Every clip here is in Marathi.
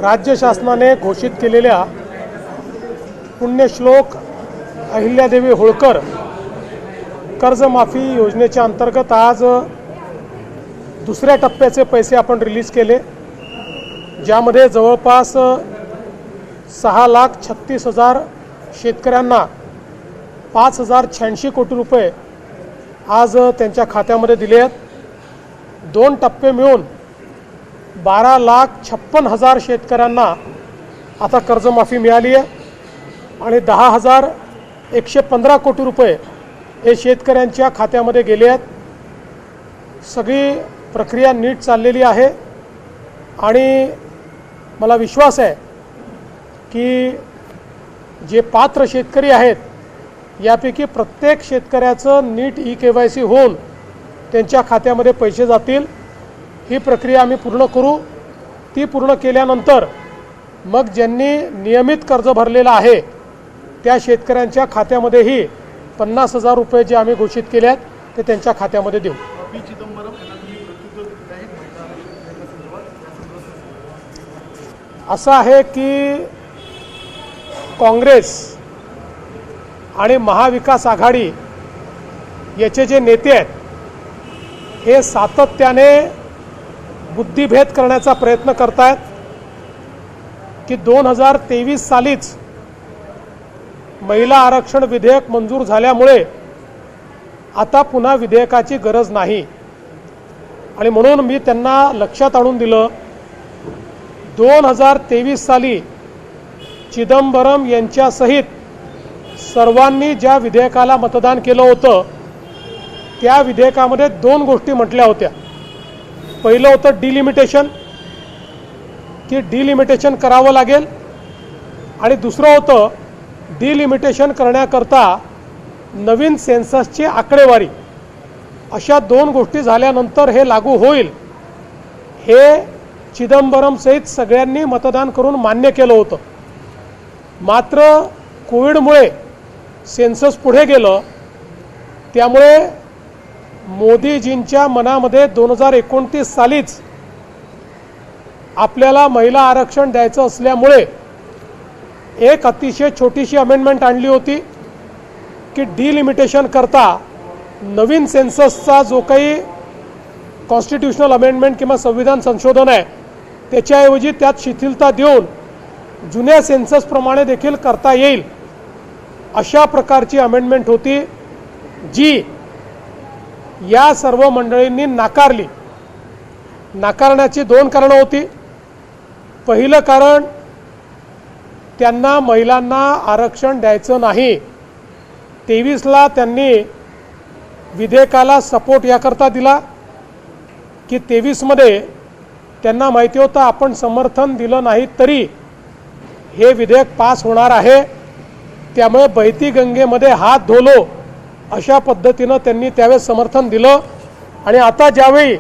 राज्य शासनाने घोषित केलेल्या पुण्यश्लोक अहिल्यादेवी होळकर कर्जमाफी योजनेच्या अंतर्गत आज दुसऱ्या टप्प्याचे पैसे आपण रिलीज केले, ज्यामध्ये जवळपास 6,36,000 शेतकऱ्यांना 5,086 कोटी रुपये आज त्यांच्या खात्यामध्ये दिले आहेत। 2 टप्पे मिळून 12,56,000 शेतकऱ्यांना आता कर्जमाफी मिळाली आहे आणि 10,115 कोटी रुपये हे शेतकऱ्यांच्या खात्यामध्ये गेले आहेत। सगळी प्रक्रिया नीट चाललेली आहे आणि मला विश्वास आहे की जे पात्र शेतकरी आहेत यापैकी प्रत्येक शेतकऱ्याचं नीट KYC होऊन त्यांच्या खात्यामध्ये पैसे जातील। ही प्रक्रिया आम्ही पूर्ण करू। ती पूर्ण केल्यानंतर मग ज्यांनी नियमित कर्ज भरलेलं आहे त्या शेतकऱ्यांच्या खात्यामध्येही 50,000 रुपये जे आम्ही घोषित केले आहेत ते त्यांच्या खात्यामध्ये देऊ। असं आहे की काँग्रेस आणि महाविकास आघाडी याचे जे नेते आहेत हे सातत्याने बुद्धिभेद करण्याचा प्रयत्न करतायत की 2023 सालीच महिला आरक्षण विधेयक मंजूर झाल्यामुळे आता पुन्हा विधेयकाची गरज नाही आणि म्हणून मी त्यांना लक्षात आणून दिलं 2023 साली चिदंबरम यांच्यासहित सर्वांनी ज्या विधेयकाला मतदान केलं होतं त्या विधेयकामध्ये 2 गोष्टी म्हटल्या होत्या। पहिलं होतं डिलिमिटेशन, की डिलिमिटेशन करावं लागेल, आणि दुसरं होतं डिलिमिटेशन करण्याकरता नवीन सेन्ससची आकडेवारी। अशा 2 गोष्टी झाल्यानंतर हे लागू होईल हे चिदंबरम सहित सगळ्यांनी मतदान करून मान्य केलं होतं। मात्र कोविडमुळे सेन्सस पुढे गेलं, त्यामुळे मोदीजींच्या मनामध्ये 2029 सालीच आपल्याला महिला आरक्षण द्यायचं असल्यामुळे एक अतिशय छोटीशी अमेंडमेंट आणली होती की डिलिमिटेशन करता नवीन सेन्ससचा जो काही कॉन्स्टिट्यूशनल अमेंडमेंट किंवा संविधान संशोधन आहे त्याच्याऐवजी त्यात शिथिलता देऊन जुन्या सेन्ससप्रमाणे देखील करता येईल अशा प्रकारची अमेंडमेंट होती, जी या सर्व मंडळींनी नाकारली। नाकारण्याची 2 कारणं होती। पहिलं कारण, त्यांना महिलांना आरक्षण द्यायचं नाही। 23ला त्यांनी विधेयकाला सपोर्ट याकरता दिला की 23मध्ये त्यांना माहिती होतं आपण समर्थन दिलं नाही तरी हे विधेयक पास होणार आहे, त्यामुळे बहती गंगेमध्ये हात धोलो अशा पद्धतीनं त्यांनी त्यावेळेस समर्थन दिलं। आणि आता ज्यावेळी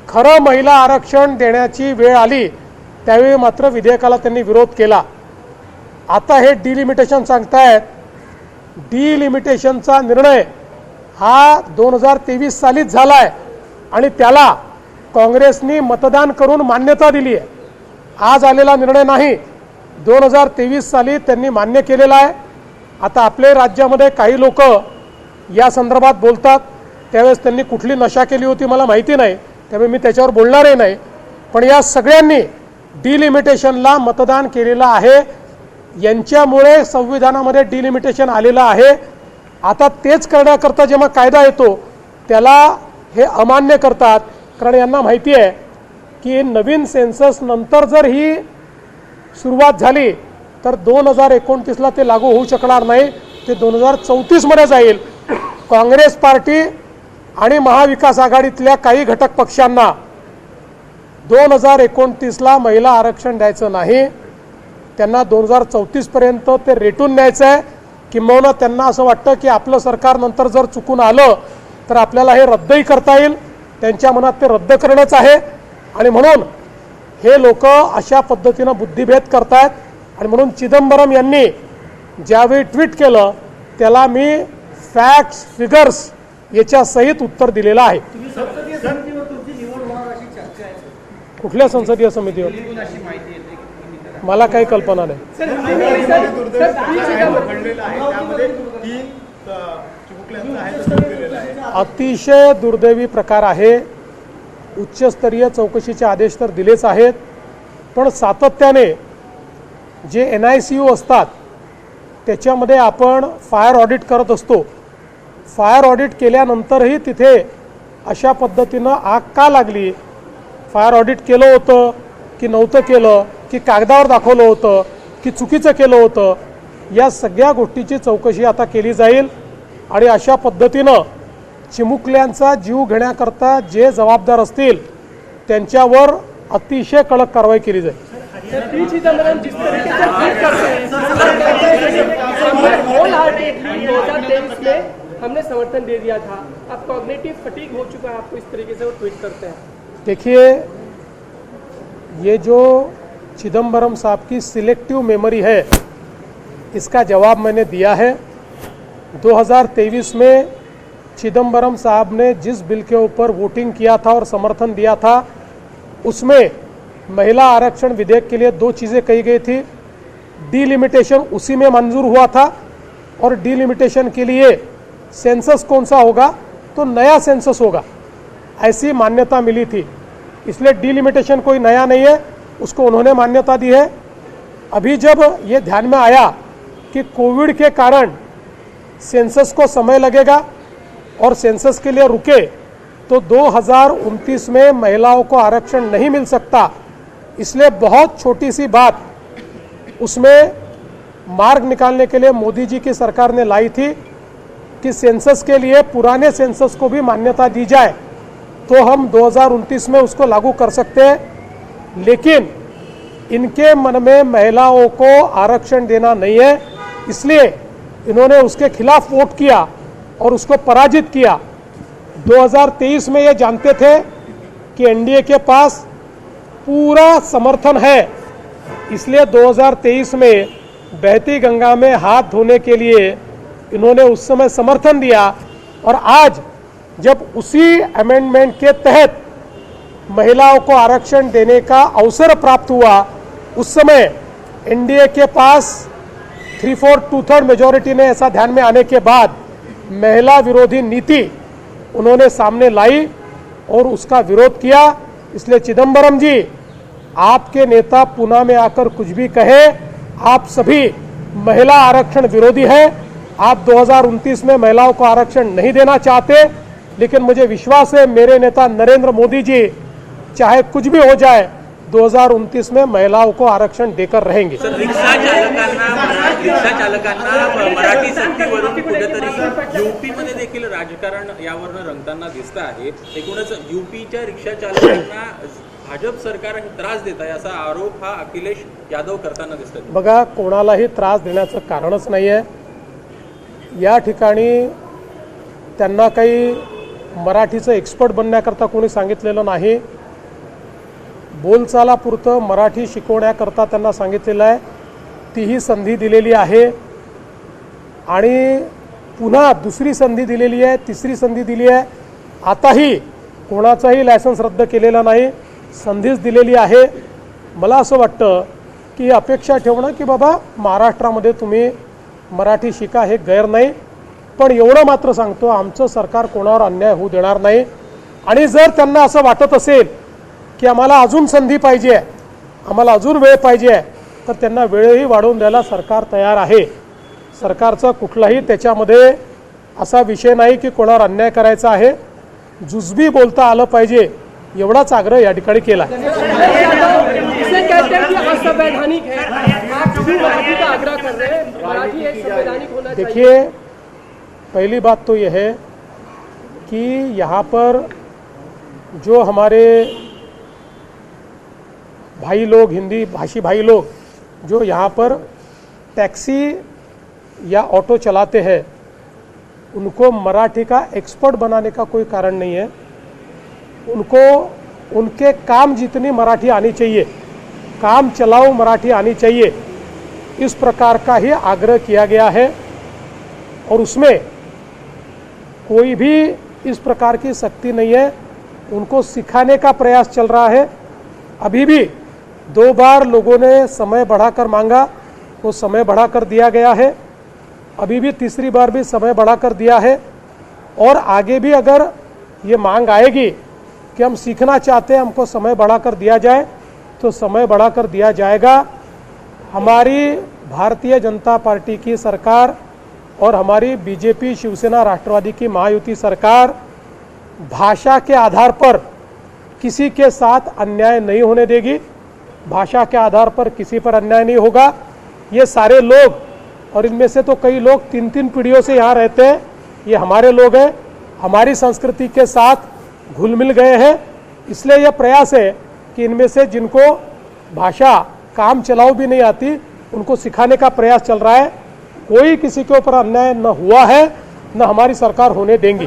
खरं महिला आरक्षण देण्याची वेळ आली त्यावेळी मात्र विधेयकाला त्यांनी विरोध केला। आता हे डिलिमिटेशन सांगतायत, डिलिमिटेशनचा निर्णय हा 2023 सालीच झाला आहे आणि त्याला काँग्रेसनी मतदान करून मान्यता दिली आहे। आज आलेला निर्णय नाही, 2023 साली त्यांनी मान्य केलेला आहे। आता आपल्या राज्यामध्ये काही लोक या संदर्भात बोलतात, त्यावेळेस त्यांनी कुठली नशा केली होती मला माहिती नाही, त्यामुळे मी त्याच्यावर बोलणारही नाही। पण या सगळ्यांनी डिलिमिटेशनला मतदान केलेलं आहे, यांच्यामुळे संविधानामध्ये डिलिमिटेशन आलेलं आहे। आता तेच करण्याकरता जेव्हा कायदा येतो त्याला हे अमान्य करतात, कारण यांना माहिती आहे की नवीन सेन्सस नंतर जर ही सुरुवात झाली तर 2029ला ते लागू होऊ शकणार नाही, ते 2034 मध्ये जाईल। काँग्रेस पार्टी आणि महाविकास आघाडीतल्या काही घटक पक्षांना 2029ला महिला आरक्षण द्यायचं नाही, त्यांना 2034 पर्यंत ते रेटून न्यायचं आहे। किंबहुना त्यांना असं वाटतं की आपलं सरकार नंतर जर चुकून आलं तर आपल्याला हे रद्दही करता येईल, त्यांच्या मनात ते रद्द करणंच आहे। आणि म्हणून हे लोक अशा पद्धतीनं बुद्धिभेद करतायत आणि म्हणून चिदंबरम यांनी ज्यावेळी ट्विट केलं त्याला मी फॅक्ट्स फिगर्स याच्या सहित उत्तर दिलेलं आहे। कुठल्या संसदीय समितीवर? मला काही कल्पना नाही. अतिशय दुर्दैवी प्रकार आहे. उच्चस्तरीय चौकशीचे आदेश तर दिलेच आहेत, पण सातत्याने जे NICU असतात त्याच्यामध्ये आपण फायर ऑडिट करत असतो. फायर ऑडिट केल्यानंतरही तिथे अशा पद्धतीनं आग का लागली, फायर ऑडिट केलं होतं की नव्हतं केलं, की कागदावर दाखवलं होतं की चुकीचं केलं होतं, या सगळ्या गोष्टीची चौकशी आता केली जाईल. आणि अशा पद्धतीनं चिमुकल्यांचा जीव घेण्याकरता जे जबाबदार असतील त्यांच्यावर अतिशय कडक कारवाई केली जाईल. पी चिदम्बरम जिस तरीके से ट्वीट करते हैं 2023 में हमने समर्थन दे दिया था, अब कॉग्निटिव फटीग हो चुका है आपको, इस तरीके से वो ट्वीट करते हैं. देखिए, ये जो चिदम्बरम साहब की सिलेक्टिव मेमोरी है, इसका जवाब मैंने दिया है. 2023 में चिदम्बरम साहब ने जिस बिल के ऊपर वोटिंग किया था और समर्थन दिया था, उसमें महिला आरक्षण विधेयक के लिए दो चीज़ें कही गई थी. डीलिमिटेशन उसी में मंजूर हुआ था, और डीलिमिटेशन के लिए सेंसस कौन सा होगा, तो नया सेंसस होगा, ऐसी मान्यता मिली थी. इसलिए डीलिमिटेशन कोई नया नहीं है, उसको उन्होंने मान्यता दी है. अभी जब ये ध्यान में आया कि कोविड के कारण सेंसस को समय लगेगा और सेंसस के लिए रुके, तो 2029 में महिलाओं को आरक्षण नहीं मिल सकता, इसलिए बहुत छोटी सी बात उसमें मार्ग निकालने के लिए मोदी जी की सरकार ने लाई थी कि सेंसस के लिए पुराने सेंसस को भी मान्यता दी जाए, तो हम 2029 में उसको लागू कर सकते हैं. लेकिन इनके मन में महिलाओं को आरक्षण देना नहीं है, इसलिए इन्होंने उसके खिलाफ वोट किया और उसको पराजित किया. 2023 में ये जानते थे कि NDA के पास पूरा समर्थन है, इसलिए 2023 में बहती गंगा में हाथ धोने के लिए इन्होंने उस समय समर्थन दिया. और आज जब उसी अमेंडमेंट के तहत महिलाओं को आरक्षण देने का अवसर प्राप्त हुआ, उस समय NDA के पास 3/4 2/3 मेजॉरिटी ने ऐसा ध्यान में आने के बाद महिला विरोधी नीति उन्होंने सामने लाई और उसका विरोध किया. इसलिए चिदम्बरम जी, आपके नेता पुणे में आकर कुछ भी कहे, आप सभी महिला आरक्षण विरोधी हैं. आप 2029 में महिलाओं को आरक्षण नहीं देना चाहते, लेकिन मुझे विश्वास है मेरे नेता नरेंद्र मोदी जी चाहे कुछ भी हो जाए 2029 में महिलाओं को आरक्षण देकर रहेंगे. रिक्षा चालकांना मराठी सक्तीवरून कुठेतरी यूपी मध्ये देखील राजकारण यावरनं रंगताना दिसतं आहे. एकूणच यूपीच्या रिक्षा चालकांना भाजप सरकार त्रास देत आहे असा आरोप हा अखिलेश यादव करताना दिसतात. बघा, कोणालाही त्रास देण्याचं कारणच नाही आहे. या ठिकाणी त्यांना काही मराठीचं एक्सपर्ट बनण्याकरता कोणी सांगितलेलं नाही. बोलचालापुरतं मराठी शिकवण्याकरता त्यांना सांगितलेलं आहे. तीही संधी दिलेली आहे आणि पुन्हा दुसरी संधी दिलेली आहे, तिसरी संधी दिली आहे. आताही कोणाचाही लायसन्स रद्द केलेला नाही, संधीच दिलेली आहे. मला असं वाटतं की अपेक्षा ठेवणं की बाबा महाराष्ट्रामध्ये तुम्ही मराठी शिका हे गैर नाही, पण एवढं मात्र सांगतो, आमचं सरकार कोणावर अन्याय होऊ देणार नाही. आणि जर त्यांना असं वाटत असेल की आम्हाला अजून संधी पाहिजे आहे, आम्हाला अजून वेळ पाहिजे आहे, तर त्यांना वेळही वाढवून द्यायला सरकार तयार आहे. सरकारचा कुठलाही त्याच्यामध्ये असा विषय नाही की कोणावर अन्याय करायचा आहे. जुजबी बोलता आलं पाहिजे एवढाच आग्रह या ठिकाणी केला. देखिए, पहली बात तो यह है कि यहाँ पर जो हमारे भाई लोग, हिंदी भाषी भाई लोग जो यहाँ पर टैक्सी या ऑटो चलाते हैं, उनको मराठी का एक्सपर्ट बनाने का कोई कारण नहीं है. उनको उनके काम जितनी मराठी आनी चाहिए, काम चलाओ मराठी आनी चाहिए, इस प्रकार का ही आग्रह किया गया है. और उसमें कोई भी इस प्रकार की सख्ती नहीं है. उनको सिखाने का प्रयास चल रहा है. अभी भी 2 बार लोगों ने समय बढ़ाकर मांगा, वो समय बढ़ाकर दिया गया है। अभी भी तीसरी बार भी समय बढ़ाकर दिया है और आगे भी अगर ये मांग आएगी कि हम सीखना चाहते हैं, हमको समय बढ़ाकर दिया जाए, तो समय बढ़ाकर दिया जाएगा। हमारी भारतीय जनता पार्टी की सरकार और हमारी बीजेपी, शिवसेना, राष्ट्रवादी की महायुति सरकार भाषा के आधार पर किसी के साथ अन्याय नहीं होने देगी। भाषा के आधार पर किसी पर अन्याय नहीं होगा। ये सारे लोग, और इनमें से तो कई लोग 3-3 पीढ़ियों से यहाँ रहते हैं, ये हमारे लोग हैं, हमारी संस्कृति के साथ घुल मिल गए हैं। इसलिए यह प्रयास है कि इनमें से जिनको भाषा काम चलाओ भी नहीं आती, उनको सिखाने का प्रयास चल रहा है। कोई किसी के ऊपर अन्याय न हुआ है, न हमारी सरकार होने देंगी।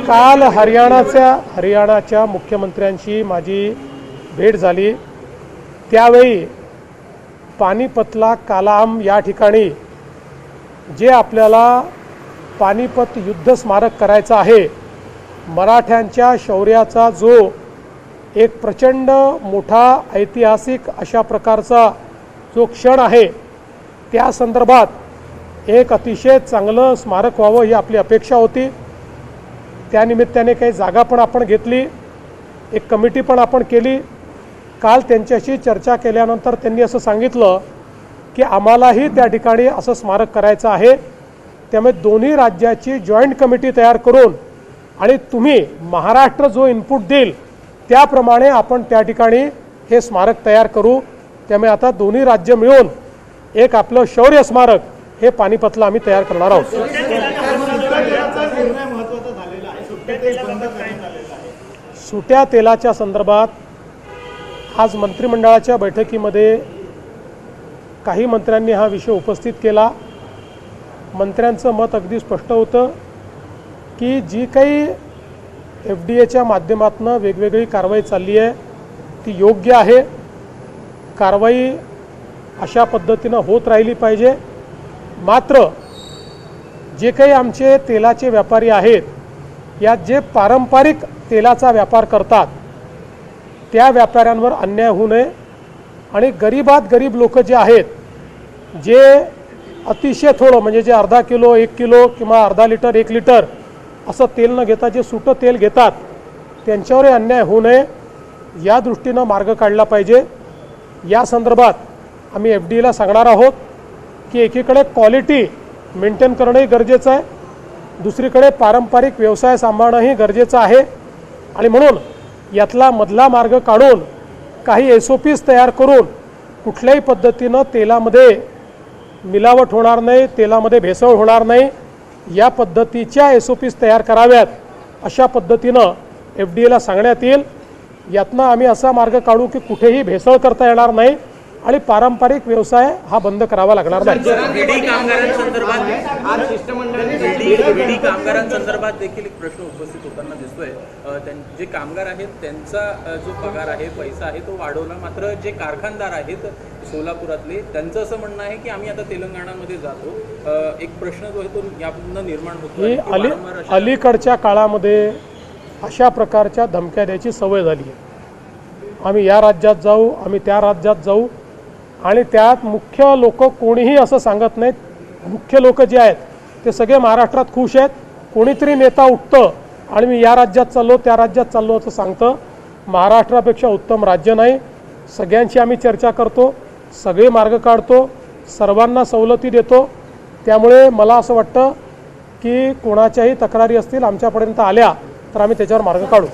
काल हरियाणाच्या मुख्यमंत्र्यांशी माझी भेट झाली, त्यावेळी पानिपतला कालाम या ठिकाणी जे आपल्याला पानिपत युद्ध स्मारक करायचं आहे, मराठ्यांच्या शौर्याचा जो एक प्रचंड मोठा ऐतिहासिक अशा प्रकारचा जो क्षण आहे, त्या संदर्भात एक अतिशय चांगलं स्मारक व्हावं ही आपली अपेक्षा होती। त्यानिमित्ताने काही जागा पण आपण घेतली, एक कमिटी पण आपण केली। काल त्यांच्याशी चर्चा केल्यानंतर त्यांनी असं सांगितलं की आम्हालाही त्या ठिकाणी असं स्मारक करायचं आहे, त्यामुळे दोन्ही राज्याची जॉईंट कमिटी तयार करून आणि तुम्ही महाराष्ट्र जो इनपुट देईल त्याप्रमाणे आपण त्या ठिकाणी हे स्मारक तयार करू। त्यामुळे आता दोन्ही राज्य मिळून एक आपलं शौर्य स्मारक हे पानिपतला आम्ही तयार करणार आहोत। सुट्या तेलाच्या संदर्भात आज मंत्रिमंडळाच्या बैठकीमध्ये काही मंत्र्यांनी हा विषय उपस्थित केला। मंत्र्यांचं मत अगदी स्पष्ट होतं की जी काही FDA माध्यमातून वेगवेगळी कारवाई चालली आहे ती योग्य आहे। कारवाई अशा पद्धतीनं होत राहिली पाहिजे। मात्र जे काही आमचे तेलाचे व्यापारी आहेत, यात जे पारंपरिक तेलाचा व्यापार करतात त्या व्यापाऱ्यांवर अन्याय होऊ नये आणि गरीबात गरीब लोक जे आहेत, जे अतिशय थोडं म्हणजे जे अर्धा किलो, 1 किलो किंवा अर्धा लिटर, 1 लिटर असं तेल न घेता जे सुटं तेल घेतात त्यांच्यावरही अन्याय होऊ नये या दृष्टीनं मार्ग काढला पाहिजे। या संदर्भात आम्ही FDAला सांगणार आहोत की एकीकडे क्वालिटी मेंटेन करणंही गरजेचं आहे, दुसरीकडे पारंपरिक व्यवसाय सांभाळणंही गरजेचं आहे आणि म्हणून यातला मधला मार्ग काढून काही SOPs तयार करून कुठल्याही पद्धतीनं तेलामध्ये मिलावट होणार नाही, तेलामध्ये भेसळ होणार नाही या पद्धतीच्या SOPs तयार कराव्यात अशा पद्धतीनं FDAला सांगण्यात येईल। यातनं आम्ही असा मार्ग काढू की कुठेही भेसळ करता येणार नाही आणि पारंपरिक व्यवसाय हा बंद करावा लागणार नाही। ईडी कामगारांसंदर्भात देखील एक प्रश्न उपस्थित होताना दिसतोय। जे कामगार आहेत त्यांचा जो पगार आहे, पैसा आहे तो वाढवला, मात्र जे कारखानदार आहेत सोलापुरातले त्यांचं असं म्हणणं आहे की आम्ही आता तेलंगणामध्ये जातो। एक प्रश्न जो आहे तो यापुढे निर्माण होतो। अलीकडच्या काळामध्ये अशा प्रकारच्या धमक्या द्यायची सवय झाली आहे। आम्ही या राज्यात जाऊ, आम्ही त्या राज्यात जाऊ आणि त्यात मुख्य लोक कोणीही असं सांगत नाहीत। मुख्य लोक जे आहेत ते सगळे महाराष्ट्रात खुश आहेत। कोणीतरी नेता उठतं आणि मी या राज्यात चाललो, त्या राज्यात चाललो असं सांगतं। महाराष्ट्रापेक्षा उत्तम राज्य नाही। सगळ्यांची आम्ही चर्चा करतो, सगळे मार्ग काढतो, सर्वांना सवलती देतो। त्यामुळे मला असं वाटतं की कोणाच्याही तक्रारी असतील आमच्यापर्यंत आल्या तर आम्ही त्याच्यावर मार्ग काढू।